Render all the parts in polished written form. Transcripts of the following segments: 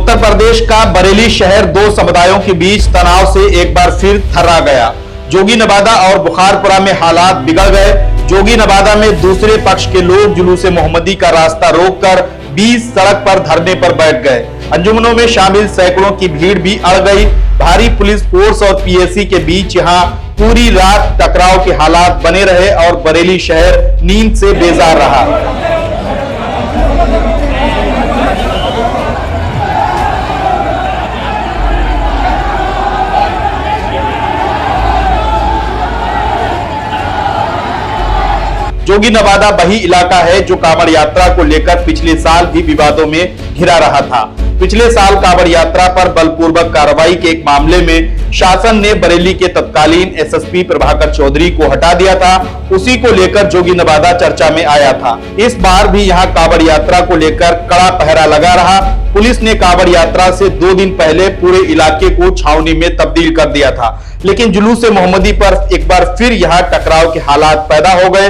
उत्तर प्रदेश का बरेली शहर दो समुदायों के बीच तनाव से एक बार फिर थर्रा गया। जोगी नवादा और बुखारपुरा में हालात बिगड़ गए। जोगी नवादा में दूसरे पक्ष के लोग जुलूस मोहम्मदी का रास्ता रोककर बीच सड़क पर धरने पर बैठ गए। अंजुमनों में शामिल सैकड़ों की भीड़ भी अड़ गई। भारी पुलिस फोर्स और पीएसी के बीच यहां पूरी रात टकराव के हालात बने रहे और बरेली शहर नींद से बेजार रहा। जोगी नवादा वही इलाका है जो कांवड़ यात्रा को लेकर पिछले साल भी विवादों में घिरा रहा था। पिछले साल कांवड़ यात्रा पर बलपूर्वक कार्रवाई के एक मामले में शासन ने बरेली के तत्कालीन एसएसपी प्रभाकर चौधरी को हटा दिया था। उसी को लेकर जोगी नवादा चर्चा में आया था। इस बार भी यहां कांवड़ यात्रा को लेकर कड़ा पहरा लगा रहा। पुलिस ने कांवड़ यात्रा से 2 दिन पहले पूरे इलाके को छावनी में तब्दील कर दिया था, लेकिन जुलूस मोहम्मदी पर एक बार फिर यहां टकराव के हालात पैदा हो गए।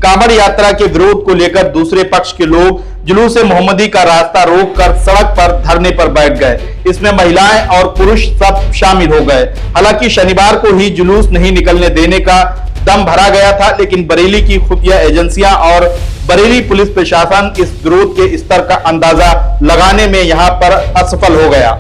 कांवड़ यात्रा के विरोध को लेकर दूसरे पक्ष के लोग जुलूस मोहम्मदी का रास्ता रोककर सड़क पर धरने पर बैठ गए। इसमें महिलाएं और पुरुष सब शामिल हो गए। हालांकि शनिवार को ही जुलूस नहीं निकलने देने का दम भरा गया था, लेकिन बरेली की खुफिया एजेंसियां और बरेली पुलिस प्रशासन इस विरोध के स्तर का अंदाजा लगाने में यहां पर असफल हो गया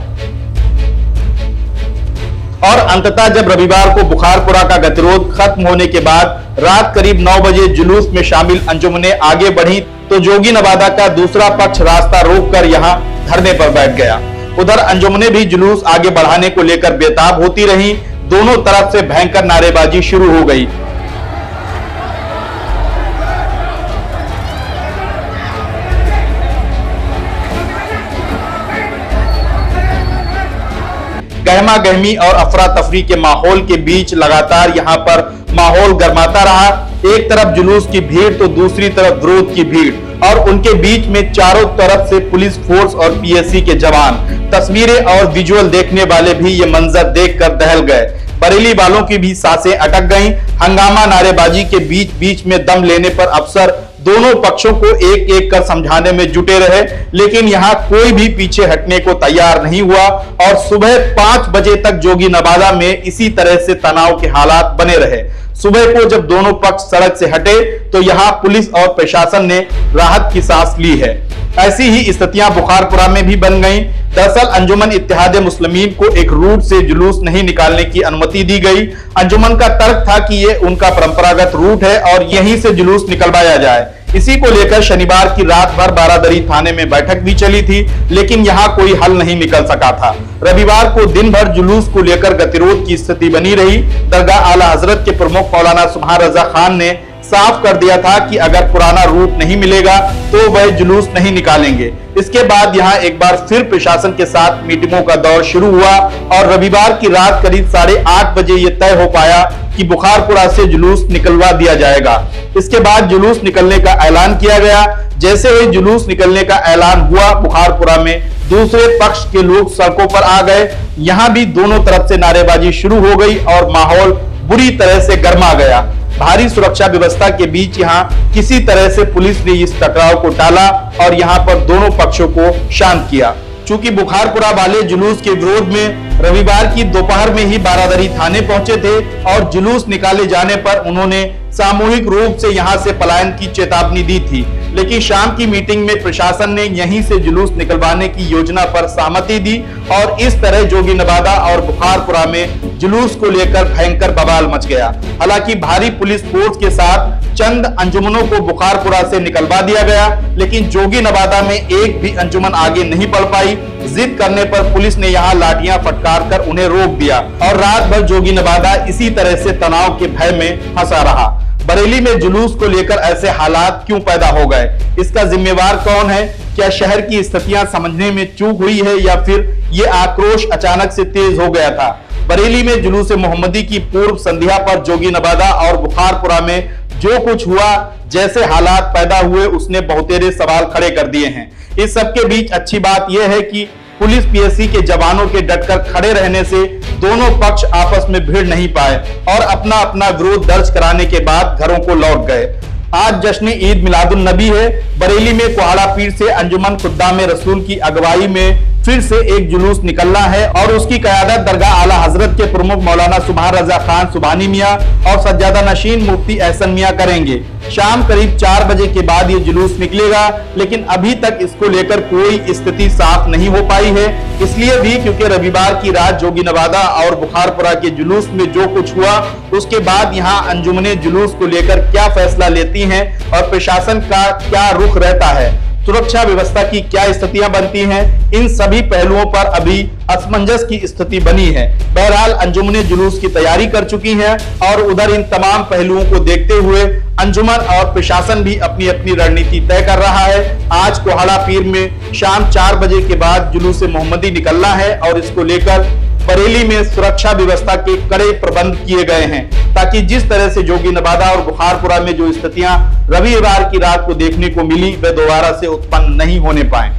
और अंततः जब रविवार को बुखारपुरा का गतिरोध खत्म होने के बाद रात करीब 9 बजे जुलूस में शामिल अंजुमने आगे बढ़ी तो जोगी नवादा का दूसरा पक्ष रास्ता रोककर यहां धरने पर बैठ गया। उधर अंजुमने भी जुलूस आगे बढ़ाने को लेकर बेताब होती रही। दोनों तरफ से भयंकर नारेबाजी शुरू हो गई। गहमा गहमी और अफरा तफरी के माहौल के बीच लगातार यहां पर माहौल गर्माता रहा। एक तरफ जुलूस की भीड़ तो दूसरी तरफ विरोध की भीड़ और उनके बीच में चारों तरफ से पुलिस फोर्स और पीएसी के जवान। तस्वीरें और विजुअल देखने वाले भी ये मंजर देखकर दहल गए। बरेली वालों की भी सांसें अटक गईं। हंगामा नारेबाजी के बीच बीच में दम लेने पर अफसर दोनों पक्षों को एक एक कर समझाने में जुटे रहे, लेकिन यहां कोई भी पीछे हटने को तैयार नहीं हुआ और सुबह 5 बजे तक जोगी नवादा में इसी तरह से तनाव के हालात बने रहे। सुबह को जब दोनों पक्ष सड़क से हटे तो यहां पुलिस और प्रशासन ने राहत की सांस ली है। ऐसी ही स्थितियां बुखारपुरा में भी बन गईं। दरअसल अंजुमन इत्तेहाद मुस्लिमीन को एक रूट से जुलूस नहीं निकालने की अनुमति दी गई। अंजुमन का तर्क था कि ये उनका परंपरागत रूट है और यहीं से जुलूस निकलवाया जाए। इसी को लेकर शनिवार की रात भर बारादरी थाने में बैठक भी चली थी, लेकिन यहां कोई हल नहीं निकल सका था। रविवार को दिन भर जुलूस को लेकर गतिरोध की स्थिति बनी रही। दरगाह आला हजरत के प्रमुख मौलाना सुभान रजा खान ने साफ कर दिया था कि अगर पुराना रूट नहीं मिलेगा तो वह जुलूस नहीं निकालेंगे। इसके बाद यहां एक बार फिर प्रशासन के साथ मीटिंगों का दौर शुरू हुआ और रविवार की रात करीब 8:30 बजे यह तय हो पाया कि बुखारपुरा से जुलूस निकलवा दिया जाएगा। इसके बाद जुलूस निकलने का ऐलान किया गया। जैसे ही जुलूस निकलने का ऐलान हुआ, बुखारपुरा में दूसरे पक्ष के लोग सड़कों पर आ गए। यहां भी दोनों तरफ से नारेबाजी शुरू हो गई और माहौल बुरी तरह से गर्मा गया। भारी सुरक्षा व्यवस्था के बीच यहां किसी तरह से पुलिस ने इस टकराव को टाला और यहां पर दोनों पक्षों को शांत किया। चूंकि बुखारपुरा वाले जुलूस के विरोध में रविवार की दोपहर में ही बारादरी थाने पहुंचे थे और जुलूस निकाले जाने पर उन्होंने सामूहिक रूप से यहां से पलायन की चेतावनी दी थी, लेकिन शाम की मीटिंग में प्रशासन ने यहीं से जुलूस निकलवाने की योजना पर सहमति दी और इस तरह जोगी नवादा और बुखारपुरा में जुलूस को लेकर भयंकर बवाल मच गया। हालांकि भारी पुलिस फोर्स के साथ चंद अंजुमनों को बुखारपुरा से निकलवा दिया गया, लेकिन जोगी नवादा में एक भी अंजुमन आगे नहीं बढ़ पाई। जिद करने पर पुलिस ने यहां लाठियां फटकार कर उन्हें रोक दिया और रात भर जोगी नवादा इसी तरह से तनाव के भय में फंसा रहा। बरेली में जुलूस को लेकर ऐसे हालात क्यों पैदा हो गए, इसका जिम्मेवार कौन है? क्या शहर की स्थितियां समझने में चूक हुई है या फिर ये आक्रोश अचानक से तेज हो गया था? बरेली में जुलूस मोहम्मदी की पूर्व संध्या पर जोगी नवादा और बुखारपुरा में जो कुछ हुआ, जैसे हालात पैदा हुए, उसने बहुतेरे सवाल खड़े कर दिए हैं। इस सब के बीच अच्छी बात यह है कि पुलिस पीएससी के जवानों के डटकर खड़े रहने से दोनों पक्ष आपस में भिड़ नहीं पाए और अपना अपना विरोध दर्ज कराने के बाद घरों को लौट गए। आज जश्न ईद मिलादुन नबी है। बरेली में कोहाड़ा पीर से अंजुमन खुद्दाम रसूल की अगुवाई में फिर से एक जुलूस निकलना है और उसकी क़यादत दरगाह आला हजरत के प्रमुख मौलाना सुभान रजा खान सुभानी मियाँ और सज्जादा नशीन मुफ्ती एहसन मियाँ करेंगे। शाम करीब 4 बजे के बाद ये जुलूस निकलेगा, लेकिन अभी तक इसको लेकर कोई स्थिति साफ नहीं हो पाई है। इसलिए भी क्योंकि रविवार की रात जोगी नवादा और बुखारपुरा के जुलूस में जो कुछ हुआ, उसके बाद यहाँ अंजुमने जुलूस को लेकर क्या फैसला लेती हैं और प्रशासन का क्या रुख रहता है, सुरक्षा व्यवस्था की क्या स्थितियां बनती हैं, इन सभी पहलुओं पर अभी असमंजस की स्थिति बनी है। बहरहाल अंजुमने जुलूस की तैयारी कर चुकी हैं और उधर इन तमाम पहलुओं को देखते हुए अंजुमन और प्रशासन भी अपनी अपनी रणनीति तय कर रहा है। आज कोहाड़ा पीर में शाम 4 बजे के बाद जुलूस मोहम्मदी निकलना है और इसको लेकर बरेली में सुरक्षा व्यवस्था के कड़े प्रबंध किए गए हैं, ताकि जिस तरह से जोगी नवादा और बुखारपुरा में जो स्थितियां रविवार की रात को देखने को मिली, वे दोबारा से उत्पन्न नहीं होने पाए।